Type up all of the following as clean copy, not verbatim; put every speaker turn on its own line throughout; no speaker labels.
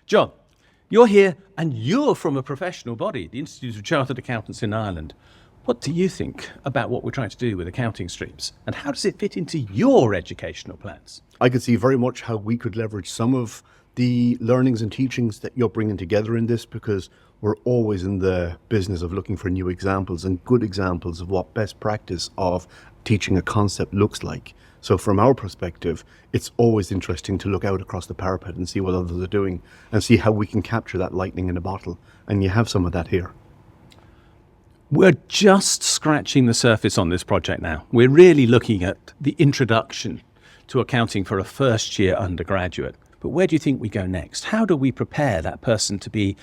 John, you're here and you're from a professional body, the Institute of Chartered Accountants in Ireland. What do you think about what we're trying to do with accounting streams, and how does it fit into your educational plans?
I could see very much how we could leverage some of the learnings and teachings that you're bringing together in this, because we're always in the business of looking for new examples and good examples of what best practice of teaching a concept looks like. So from our perspective, it's always interesting to look out across the parapet and see what others are doing and see how we can capture that lightning in a bottle. And you have some of that here.
We're just scratching the surface on this project now. We're really looking at the introduction to accounting for a first-year undergraduate. But where do you think we go next? How do we prepare that person to be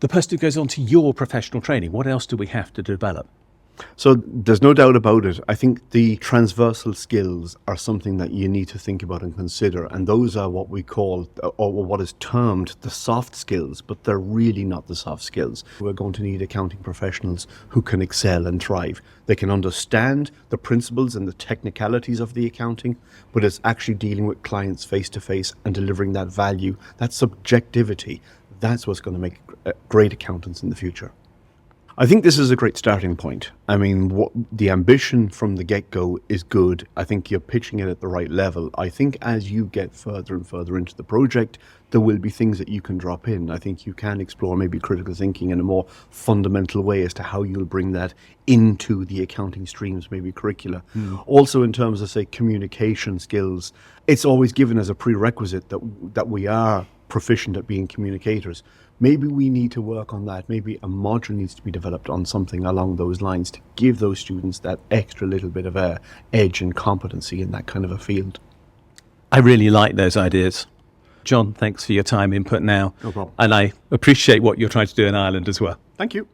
the person who goes on to your professional training? What else do we have to develop?
So there's no doubt about it. I think the transversal skills are something that you need to think about and consider. And those are what we call, or what is termed, the soft skills, but they're really not the soft skills. We're going to need accounting professionals who can excel and thrive. They can understand the principles and the technicalities of the accounting, but it's actually dealing with clients face to face and delivering that value, that subjectivity. That's what's going to make great accountants in the future. I think this is a great starting point. I mean, the ambition from the get-go is good. I think you're pitching it at the right level. I think as you get further and further into the project, there will be things that you can drop in. I think you can explore maybe critical thinking in a more fundamental way as to how you'll bring that into the accounting streams, maybe curricula. Also in terms of, say, communication skills, it's always given as a prerequisite that we are proficient at being communicators. Maybe we need to work on that. Maybe a module needs to be developed on something along those lines to give those students that extra little bit of a edge and competency in that kind of a field.
I really like those ideas. John, thanks for your time input now.
No problem.
And I appreciate what you're trying to do in Ireland as well.
Thank you.